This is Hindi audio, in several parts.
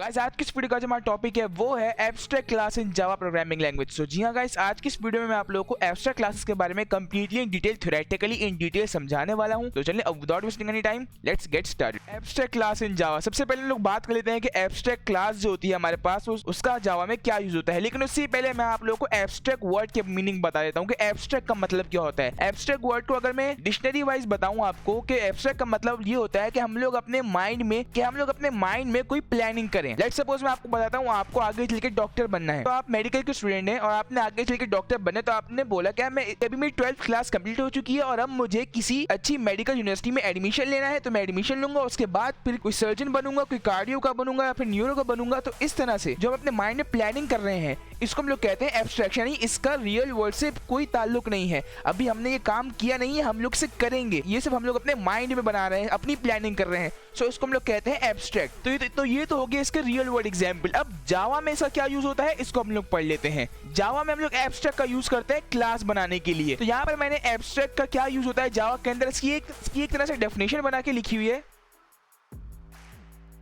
गाइस आज की इस वीडियो का जो हमारा टॉपिक है वो है abstract class in Java programming language. So जी हाँ गाइस, आज की इस वीडियो में मैं आप लोगों को एब्स्ट्रैक्ट क्लासेस के बारे में completely in detail theoretically in detail समझाने वाला हूं। तो चलिए अब without wasting any time let's get started. Abstract class in Java, सबसे पहले हम लोग बात कर लेते हैं कि एब्स्ट्रैक्ट क्लास जो होती है हमारे पास उसका जावा में क्या यूज होता है। लेकिन उससे पहले मैं आप लोगों को एब्स्ट्रैक्ट वर्ड के मीनिंग बता देता हूँ कि एब्स्ट्रैक्ट का मतलब क्या होता है। एब्स्ट्रैक्ट वर्ड को अगर मैं डिक्शनरी वाइज बताऊं आपको कि एब्स्ट्रैक्ट का मतलब ये होता है कि हम लोग अपने माइंड में कोई प्लानिंग करें। लेट्स सपोज मैं आपको बताता हूँ, आपको आगे चल के डॉक्टर बनना है, तो आप मेडिकल के स्टूडेंट हैं और आपने आगे चल के डॉक्टर बनना है। तो आपने बोला क्या मैं अभी मेरी 12th क्लास कंप्लीट हो चुकी है और अब मुझे किसी अच्छी मेडिकल यूनिवर्सिटी में एडमिशन लेना है, तो मैं एडमिशन लूंगा, उसके बाद फिर कोई सर्जन बनूंगा, कोई कार्डियो का बनूंगा या फिर न्यूरो का बनूंगा। तो इस तरह से जो हम अपने माइंड में प्लानिंग कर रहे हैं इसको हम लोग कहते हैं एब्स्ट्रैक्शन। यानी इसका रियल वर्ल्ड से कोई ताल्लुक नहीं है, अभी हमने ये काम किया नहीं है, हम लोग से करेंगे, ये सिर्फ हम लोग अपने माइंड में बना रहे हैं, अपनी प्लानिंग कर रहे हैं। सो इसको हम लोग कहते हैं एब्स्ट्रैक्ट। तो ये तो हो गया इसके रियल वर्ल्ड एग्जांपल। अब जावा में इसका क्या यूज होता है इसको हम लोग पढ़ लेते हैं। जावा में हम लोग एब्स्ट्रैक्ट का यूज करते हैं क्लास बनाने के लिए। तो यहाँ पर मैंने एब्स्ट्रैक्ट का क्या यूज होता है जावा के अंदर इसकी एक तरह से डेफिनेशन बना के लिखी हुई है।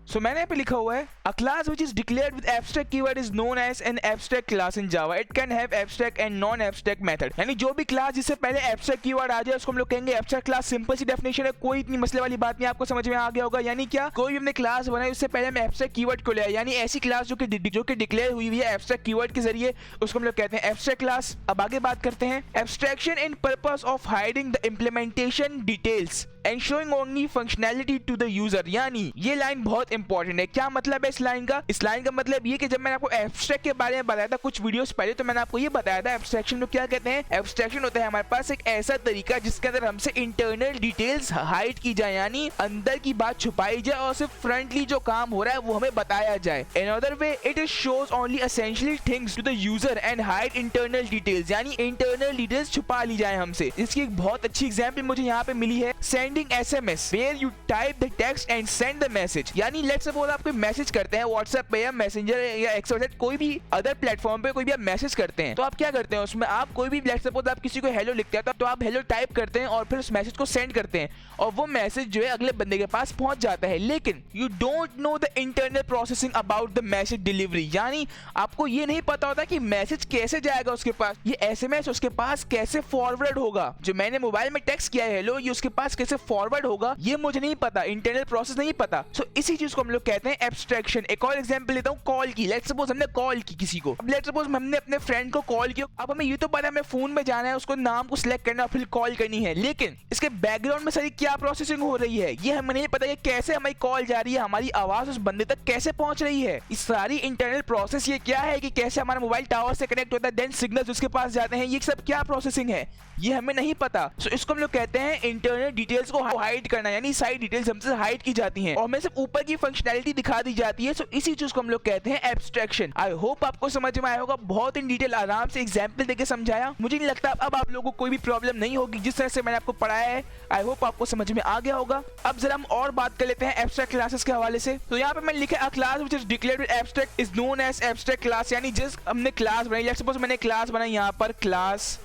सो मैंने यहाँ पे लिखा हुआ है a class which is declared with abstract keyword is known as an abstract class in Java. It can have abstract and non abstract method. यानी जो भी क्लास जिससे पहले एब्स्ट्रैक्ट कीवर्ड आ जाए उसको हम लोग कहेंगे एब्स्ट्रैक्ट क्लास। सिंपल सी डेफिनेशन है, कोई इतनी मसले वाली बात नहीं, आपको समझ में आ गया होगा। यानी क्या, कोई भी हमने क्लास बनाई उससे पहले हम एब्स्ट्रैक्ट कीवर्ड को ले आए, यानी ऐसी क्लास जो कि डिक्लेयर हुई है एब्स्ट्रैक्ट कीवर्ड के जरिए, उसको हम लोग कहते हैं एब्स्ट्रैक्ट क्लास। अब आगे बात करते हैं abstraction in purpose of hiding the implementation details and showing only functionality to the user. यानी ये लाइन बहुत इंपॉर्टेंट है। क्या मतलब है इस लाइन का? इस लाइन का मतलब ये कि जब मैंने आपको एब्स्ट्रैक्ट के बारे में बताया था कुछ वीडियोस पहले, तो मैंने आपको ये बताया था एब्स्ट्रैक्शन को क्या कहते हैं। एब्स्ट्रैक्शन होता है हमारे पास एक ऐसा तरीका जिसके अंदर हमसे इंटरनल डिटेल्स हाइड की जाए, यानी अंदर की बात छुपाई जाए और सिर्फ फ्रंटली जो काम हो रहा है वो हमें बताया जाए। In other way it is shows only essential things to the user and hide internal details, यानी इंटरनल डिटेल्स छुपा ली जाए हमसे। इसकी एक बहुत अच्छी एग्जांपल मुझे यहाँ पे मिली है, sending SMS where you type the text and send the message. यानी लेट्स सपोज आप कोई मैसेज करते हैं व्हाट्सएप पे या मैसेंजर या एक्सवाईजेड कोई भी अदर प्लेटफॉर्म पे कोई भी आप मैसेज करते हैं, तो आप क्या करते हैं उसमें, आप कोई भी लेट्स सपोज आप किसी को हेलो लिखते हैं तो आप हेलो टाइप करते हैं और फिर उस मैसेज को सेंड करते हैं और वो मैसेज जो है अगले बंदे के पास पहुंच जाता है। लेकिन you don't know the internal processing about the message delivery, यानी आपको ये नहीं पता होता कि मैसेज कैसे जाएगा उसके पास, ये एसएमएस उसके पास कैसे फॉरवर्ड होगा, जो मैंने मोबाइल में टेक्स्ट किया है हेलो ये उसके पास कैसे फॉरवर्ड होगा, ये मुझे नहीं पता, इंटरनल प्रोसेस नहीं पता। सो इसी चीज को हम लोग कहते हैं एब्स्ट्रैक्शन। एक और एग्जांपल लेता हूं, कॉल की। लेट्स सपोज हमने कॉल की किसी को, अब लेट्स सपोज हमने अपने फ्रेंड को कॉल किया। अब हमें ये तो पता है हमें फोन में जाना है, उसको नाम को सिलेक्ट करना फिर कॉल करनी है, लेकिन इसके बैकग्राउंड में सारी क्या प्रोसेसिंग हो रही है ये हमें नहीं पता, कि कैसे हमारी कॉल जा रही है, हमारी आवाज उस बंदे तक कैसे पहुंच रही है। इस सारी इंटरनल प्रोसेस ये क्या है कि कैसे हमारा मोबाइल टावर से कनेक्ट होता है, देन सिग्नल्स उसके पास जाते हैं, ये सब क्या प्रोसेसिंग है ये हमें नहीं पता। सो इसको हम लोग कहते हैं इंटरनल डिटेल्स को हाइड करना, यानी सारी डिटेल्स हमसे हाइड की जाती हैं और हमें सिर्फ ऊपर की फंक्शनैलिटी दिखा दी जाती है। सो इसी चीज को हम लोग कहते हैं एब्स्ट्रैक्शन। आई होप आपको समझ में आया होगा, बहुत इन डिटेल आराम से एग्जांपल देके समझाया। मुझे नहीं लगता अब आप लोगों को कोई भी प्रॉब्लम नहीं होगी जिस तरह से मैंने आपको पढ़ाया है। आई होप आपको समझ में आ गया होगा। अब जरा हम और बात कर लेते हैं एब्स्ट्रैक्ट क्लासेस के हवाले से। तो यहाँ पे मैंने लिखा है a class which is declared with abstract is known as abstract class. यानी जिस हमने क्लास बनाई, लेट्स सपोज मैंने क्लास बनाई यहाँ पर क्लास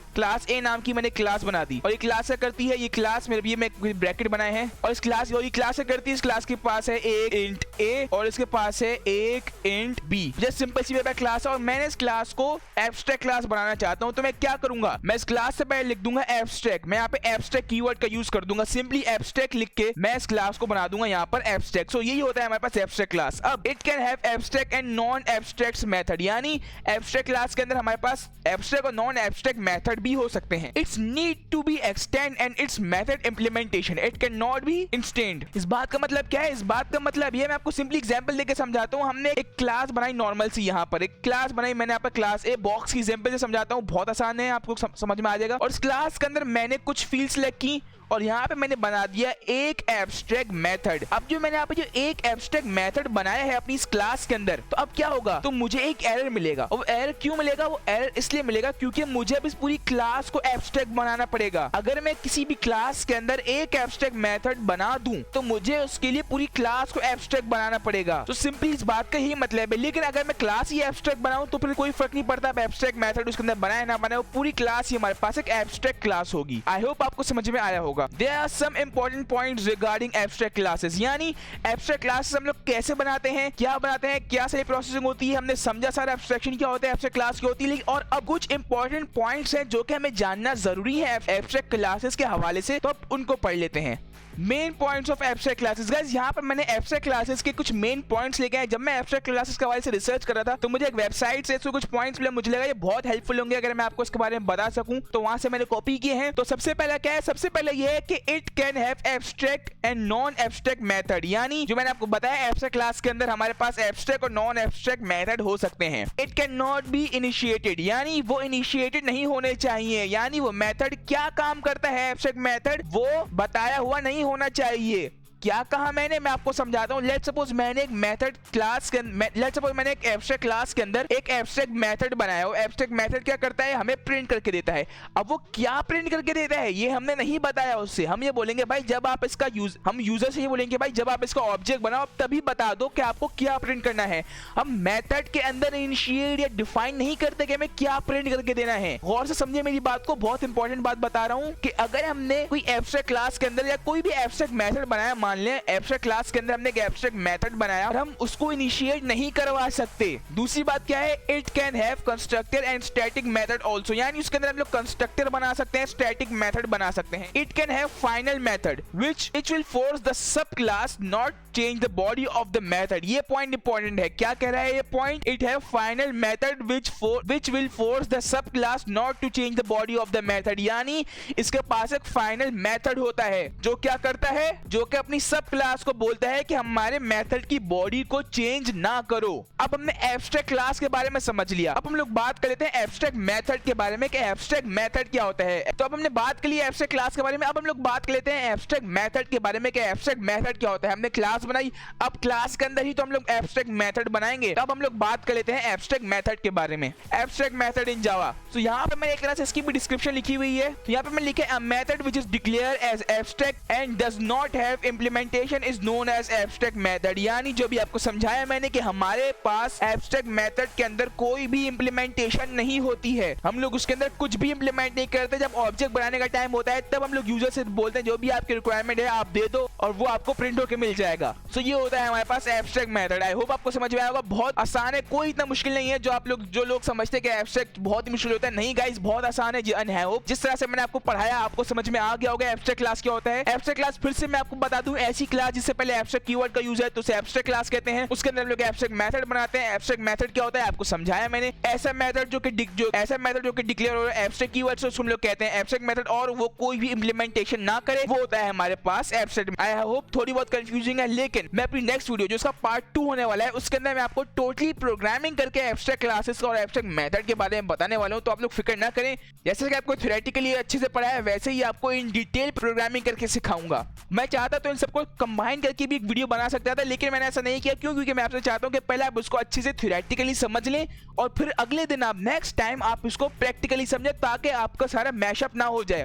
ए नाम की मैंने क्लास बना दी और ये क्लास क्या करती है, ये क्लास मेरे ये मैं ब्रैकेट बनाए हैं और इस क्लास और ये क्लास क्या करती है, इस क्लास के पास है एक इंट ए और इसके पास है एक इंट बी। जस्ट सिंपल सी मेरा क्लास है और मैंने इस क्लास को एब्स्ट्रैक्ट क्लास बनाना चाहता हूं, तो मैं क्या करूंगा, मैं इस क्लास से पहले लिख दूंगा एब्स्ट्रैक्ट। मैं यहाँ पे एब्स्ट्रैक्ट कीवर्ड का यूज कर दूंगा, सिंपली एब्स्ट्रैक्ट लिख के मैं इस क्लास को बना दूंगा यहाँ पर एब्स्ट्रैक्ट। सो यही होता है हमारे पास एब्स्ट्रैक्ट क्लास। अब it can have abstract and non abstract method, यानी एब्स्ट्रैक्ट क्लास के अंदर हमारे पास एब्स्ट्रैक्ट और नॉन एब्स्ट्रैक्ट मेथड भी हो सकते हैं। It's need to be extend and its method implementation. It cannot be instant. इस बात का मतलब क्या है? इस बात का मतलब ये मैं आपको सिंपली एग्जांपल देके समझाता हूँ। हमने एक क्लास बनाई नॉर्मल सी, यहाँ पर एक क्लास बनाई मैंने यहाँ पर क्लास ए बॉक्स की एग्जांपल से समझाता हूँ, बहुत आसान है, आपको समझ में आ जाएगा। और इस क्लास के अंदर मैंने कुछ फील्ड सेलेक्ट की और यहाँ पे मैंने बना दिया एक एब्स्ट्रैक्ट मेथड। अब जो मैंने यहाँ पे जो एक एब्स्ट्रैक्ट मेथड बनाया है अपनी इस क्लास के अंदर, तो अब क्या होगा, तो मुझे एक एरर मिलेगा। और एरर क्यों मिलेगा, वो एरर इसलिए मिलेगा क्योंकि मुझे अब इस पूरी क्लास को एब्स्ट्रैक्ट बनाना पड़ेगा। अगर मैं किसी भी क्लास के अंदर एक एब्स्ट्रैक्ट मेथड बना दूं तो मुझे उसके लिए पूरी क्लास को एब्स्ट्रैक्ट बनाना पड़ेगा। तो सिंपली इस बात का ही मतलब है। लेकिन अगर मैं क्लास ही एब्स्ट्रैक्ट बनाऊं तो फिर कोई फर्क नहीं पड़ता एब्स्ट्रैक्ट मेथड उसके अंदर बनाए ना बनाए, पूरी क्लास ही हमारे पास एक एब्स्ट्रैक्ट क्लास होगी। आई होप आपको समझ में आया होगा। होगा। There are some important points regarding abstract classes, यानी एब्स्ट्रैक्ट क्लासेस हम लोग कैसे बनाते हैं, क्या सही प्रोसेसिंग होती है, हमने समझा सारा एब्स्ट्रैक्शन क्या होता है, एब्स्ट्रैक्ट क्लास क्या होती है। और अब कुछ इंपॉर्टेंट पॉइंट्स हैं जो कि हमें जानना जरूरी है एब्स्ट्रैक्ट क्लासेस के हवाले से, तो अब उनको पढ़ लेते हैं। Main points of abstract classes. Guys यहाँ पर मैंने एब्स्ट्रैक्ट क्लासेस के कुछ मेन पॉइंट्स लेके आए। जब मैं एब्स्ट्रैक्ट क्लासेस के हवाले से रिसर्च कर रहा था तो मुझे एक वेबसाइट से इसके कुछ पॉइंट्स मिले, मुझे लगा ये बहुत हेल्पफुल होंगे अगर मैं आपको इसके बारे में बता सकूं, तो वहां से मैंने कॉपी किए हैं। तो सबसे पहला क्या है, सबसे पहले ये है कि it can have abstract and non abstract method, यानी जो मैंने आपको बताया एब्स्ट्रैक्ट क्लास के अंदर हमारे पास एब्स्ट्रैक्ट और नॉन एब्स्ट्रैक्ट मेथड हो सकते हैं। It can not be initiated, यानी वो इनिशिएटेड नहीं होने चाहिए, यानी वो मेथड क्या काम करता है एब्स्ट्रैक्ट मेथड वो बताया हुआ नहीं होना चाहिए। क्या कहा मैंने, मैं आपको समझाता हूं। लेट्स सपोज मैंने एक मेथड क्लास के लेट्स सपोज मैंने एक एब्स्ट्रैक्ट क्लास के अंदर एक एब्स्ट्रैक्ट मेथड बनाया हो। एब्स्ट्रैक्ट मेथड क्या करता है, हमें प्रिंट करके देता है। अब वो क्या प्रिंट करके देता है ये हमने नहीं बताया उससे। हम ये बोलेंगे भाई जब आप इसका हम यूजर से ये बोलेंगे भाई जब आप इसका ऑब्जेक्ट बनाओ तभी बता दो कि आपको क्या प्रिंट करना है। हम मेथड के अंदर इनिशिएट या डिफाइन नहीं करते कि हमें क्या प्रिंट करके देना है। गौर से समझिए मेरी बात को, बहुत इंपॉर्टेंट बात बता रहा हूं कि अगर हमने कोई एब्स्ट्रैक्ट क्लास के अंदर या कोई भी एब्स्ट्रैक्ट मेथड बनाया, मान लें एब्स्ट्रैक्ट क्लास के अंदर हमने एक एब्स्ट्रैक्ट मेथड बनाया और हम उसको इनिशिएट नहीं करवा सकते। दूसरी बात क्या है, it can have constructor and static method also, यानी उसके अंदर हम लोग कंस्ट्रक्टर बना सकते हैं, स्टैटिक मेथड बना सकते हैं। It can have final method which it will force the sub class not change the body of the method. ये पॉइंट इंपॉर्टेंट है। क्या कह रहा है ये point, it have final method which will force the sub class not to change the body of the method, यानी इसके पास एक फाइनल मेथड होता है जो क्या करता है, जो कि अपनी सब क्लास को बोलता है कि हमारे मेथड की बॉडी को चेंज ना करो। अब हमने एब्स्ट्रैक्ट क्लास के बारे में समझ लिया, अब हम लोग बात कर लेते हैं एब्स्ट्रैक्ट मेथड के बारे में कि एब्स्ट्रैक्ट मेथड क्या होता है। तो अब हमने बात कर ली एब्स्ट्रैक्ट क्लास के बारे में, अब हम लोग बात कर लेते हैं एब्स्ट्रैक्ट मेथड के बारे में कि एब्स्ट्रैक्ट मेथड क्या होता है। हमने क्लास बनाई, अब क्लास के अंदर ही तो हम लोग एब्स्ट्रैक्ट मेथड बनाएंगे। अब हम लोग बात कर लेते हैं एब्स्ट्रैक्ट मेथड के बारे में। एब्स्ट्रैक्ट मेथड इन जावा, तो यहाँ पे मैंने एक तरह से इसकी भी डिस्क्रिप्शन लिखी हुई है। तो यहाँ पे मैं लिखे a method which is declare as abstract and does not have implementation is known as abstract method, यानी जो भी आपको समझाया मैंने कि हमारे पास एब्स्ट्रैक्ट मेथड के अंदर कोई भी इंप्लीमेंटेशन नहीं होती है। हम लोग उसके अंदर कुछ भी इंप्लीमेंट नहीं करते। जब ऑब्जेक्ट बनाने का टाइम होता है तब हम लोग यूजर से बोलते हैं जो भी आपकी रिक्वायरमेंट है आप दे दो और वो आपको प्रिंट होकर मिल जाएगा। सो ये होता है हमारे पास एब्स्ट्रैक्ट मेथड। आई होप आपको समझ में आया होगा। बहुत आसान है, कोई इतना मुश्किल नहीं है जो लोग समझते हैं कि एब्स्ट्रैक्ट बहुत ही मुश्किल होता है। नहीं गाइस, बहुत आसान है। आई होप जिस तरह से मैंने आपको पढ़ाया आपको समझ में आ गया होगा एब्स्ट्रैक्ट क्लास क्या होता है। एब्स्ट्रैक्ट क्लास फिर से मैं आपको बता दूं, ऐसी क्लास जिससे पहले एब्स्ट्रैक्ट कीवर्ड का यूज है तो उसे एब्स्ट्रैक्ट क्लास कहते हैं। उसके अंदर हम लोग एब्स्ट्रैक्ट मेथड बनाते हैं। एब्स्ट्रैक्ट मेथड क्या होता है आपको समझाया मैंने। ऐसा मेथड जो कि डिक्लेयर हो रहा है एब्स्ट्रैक्ट कीवर्ड से हम लोग कहते हैं एब्स्ट्रैक्ट मेथड, और वो कोई भी इंप्लीमेंटेशन ना करे वो होता है हमारे पास एब्स्ट्रैक्ट। आई होप थोड़ी बहुत कंफ्यूजिंग है, लेकिन मैं अपनी नेक्स्ट वीडियो जो इसका पार्ट 2 होने वाला है उसके अंदर मैं आपको टोटली प्रोग्रामिंग करके एब्स्ट्रैक्ट क्लासेस और एब्स्ट्रैक्ट मेथड के बारे में बताने वाला हूं। तो आप लोग फिक्र ना करें, जैसे कि आपको थ्योरेटिकली अच्छे से पढ़ा है वैसे ही आपको इन डिटेल प्रोग्रामिंग करके सिखाऊंगा। मैं चाहता तो इन सबको कंबाइन करके भी एक वीडियो बना सकता था, लेकिन मैंने ऐसा नहीं किया। क्यों? क्योंकि मैं आपसे चाहता हूं कि पहले आप उसको अच्छे से थ्योरेटिकली समझ लें और फिर अगले दिन आप नेक्स्ट टाइम आप इसको प्रैक्टिकली समझें, ताकि आपका सारा मैशअप ना हो जाए,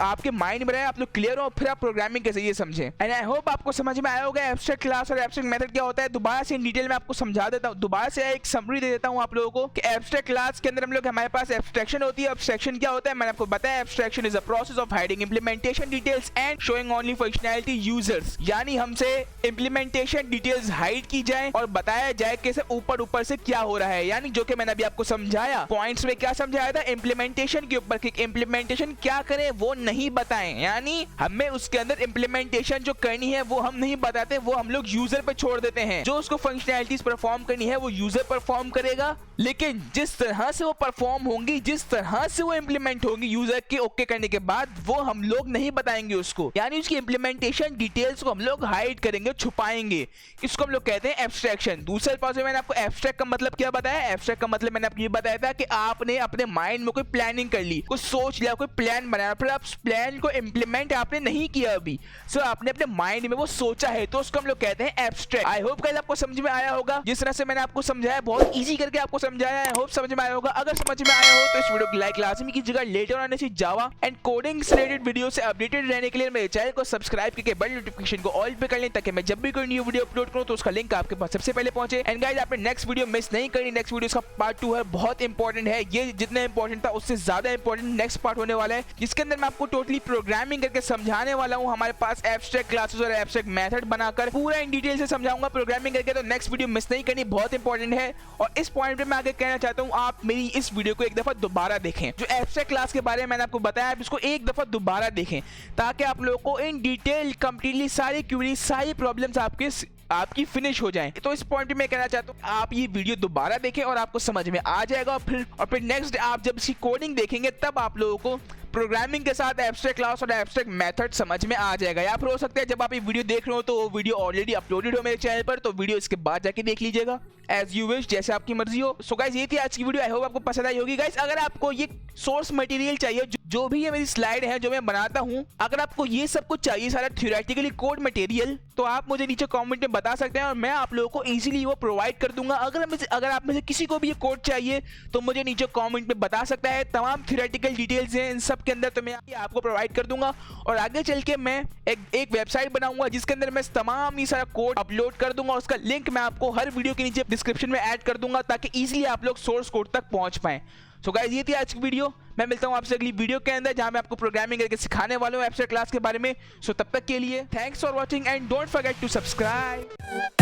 आपके माइंड में रहे, आप लोग क्लियर हो, फिर आप प्रोग्रामिंग कैसे ये समझें। एंड आई होप आपको समझ में आया होगा एब्स्ट्रैक्ट क्लास और एब्स्ट्रैक्ट मेथड क्या होता है। दोबारा से इन डिटेल में आपको समझा देता हूं, दोबारा से एक समरी दे देता हूं आप लोगों को कि एब्स्ट्रैक्ट क्लास के अंदर हम लोग हमारे पास एब्स्ट्रैक्शन होती है। एब्स्ट्रैक्शन क्या होता है मैंने आपको बताया। Abstraction is a process of hiding implementation details and showing only functionality users, यानी हमसे इंप्लीमेंटेशन डिटेल्स हाइड की जाए और बताया जाए कैसे ऊपर से क्या हो रहा है। यानी जो कि मैंने अभी आपको समझाया पॉइंट्स में, क्या समझाया था इंप्लीमेंटेशन के ऊपर कि इंप्लीमेंटेशन क्या करें वो नहीं बताएं, यानी हमें उसके अंदर इंप्लीमेंटेशन जो करनी है वो हम नहीं बताते, वो हम लोग यूजर पे छोड़ देते हैं। जो उसको फंक्शनैलिटीज परफॉर्म करनी है वो यूजर परफॉर्म करेगा, लेकिन जिस तरह से वो परफॉर्म होंगी, जिस तरह से वो इंप्लीमेंट होंगी यूजर के ओके करने के बाद, वो हम लोग नहीं बताएंगे उसको। यानी उसकी इंप्लीमेंटेशन डिटेल्स को हम लोग हाइड करेंगे, छुपाएंगे। इसको हम लोग कहते हैं एब्स्ट्रैक्शन। दूसरे पास में मैंने आपको एब्स्ट्रैक्ट का मतलब क्या बताया। एब्स्ट्रैक्ट का मतलब मैंने आपको ये बताया था कि आपने अपने माइंड में कोई प्लानिंग कर ली, कुछ सोच लिया, कोई प्लान बनाया, फिर आप प्लान को इंप्लीमेंट आपने नहीं किया अभी, सो आपने अपने माइंड में वो सोचा है, तो उसको हम लोग कहते हैं एब्स्ट्रैक्ट। आई होप गाइस आपको समझ में आया होगा। जिस तरह से मैंने आपको समझाया, बहुत इजी करके आपको समझाया है, होप समझ में आया होगा। अगर समझ में आया हो तो इस वीडियो को लाइक लाजमी कीजिएगा। लेटर आने से जावा एंड कोडिंग से रिलेटेड वीडियो से अपडेटेड रहने के लिए मेरे चैनल को सब्सक्राइब करके बेल नोटिफिकेशन को ऑल पे कर लें, ताकि मैं जब भी कोई न्यू वीडियो अपलोड करूं तो उसका लिंक आपके पास सबसे पहले पहुंचे। एंड गाइस आपने नेक्स्ट वीडियो मिस नहीं करनी। नेक्स्ट वीडियो का पार्ट 2 है, बहुत इंपॉर्टेंट है। ये जितना इंपॉर्टेंट था उससे ज्यादा इंपॉर्टेंट नेक्स्ट पार्ट होने वाला है, जिसके अंदर मैं आपको टोटली प्रोग्रामिंग करके समझाने वाला हूं। हमारे पास एब्स्ट्रैक्ट क्लासेस और एब्स्ट्रैक्ट मेथड बनाकर पूरा इन डिटेल से समझाऊंगा प्रोग्रामिंग करके। तो नेक्स्ट वीडियो मिस नहीं करनी, बहुत इंपॉर्टेंट है। और इस पॉइंट पे मैं आगे कहना चाहता हूं, आप मेरी इस वीडियो को एक दफा दोबारा देखें। जो एब्स्ट्रैक्ट क्लास के बारे में मैंने आपको बताया, आप इसको एक दफा दोबारा देखें, ताकि आप लोगों को इन डिटेल कंप्लीटली सारी क्वेरी, सारी प्रॉब्लम्स आपकी फिनिश हो जाएं। तो इस पॉइंट पे मैं कहना चाहता हूं, आप ये वीडियो दोबारा देखें और आपको समझ में आ जाएगा। और फिर नेक्स्ट आप जब इसकी कोडिंग देखेंगे, तब आप लोगों को प्रोग्रामिंग के साथ एब्स्ट्रैक्ट क्लास और एब्स्ट्रैक्ट मेथड समझ में आ जाएगा। या फिर हो सकता है जब आप ये वीडियो देख रहे हो तो वो वीडियो ऑलरेडी अपलोडेड हो मेरे चैनल पर, तो वीडियो इसके बाद जाके देख लीजिएगा, एज यू विश, जैसे आपकी मर्जी हो। सो गाइस ये थी आज की वीडियो, आई होप आपको पसंद आई होगी। गाइस अगर आपको ये सोर्स मटेरियल चाहिए, जो भी ये मेरी स्लाइड है जो मैं बनाता हूँ, अगर आपको ये सब कुछ चाहिए, सारा थ्योरेटिकली कोड मटेरियल, तो आप मुझे नीचे कमेंट में बता सकते हैं और मैं आप लोगों को इजीली वो प्रोवाइड कर दूंगा। अगर आप में से किसी को भी ये कोड चाहिए तो मुझे नीचे कमेंट में बता सकता है। तमाम थ्योरेटिकल डिटेल्स हैं इन सब के अंदर, तो मैं आपको प्रोवाइड कर दूंगा। और आगे चल के मैं एक वेबसाइट बनाऊंगा जिसके अंदर मैं तमाम ये सारा कोड अपलोड कर दूंगा। उसका लिंक मैं आपको हर वीडियो के नीचे डिस्क्रिप्शन में ऐड कर दूंगा, ताकि इजीली आप लोग सोर्स कोड तक पहुंच पाएं। सो गाइस ये थी आज की वीडियो। मैं मिलता हूं आपसे अगली वीडियो के अंदर, जहां मैं आपको प्रोग्रामिंग करके सिखाने वाला हूं एब्स्ट्रैक्ट क्लास के बारे में। सो तब तक के लिए thanks for watching and don't forget to subscribe.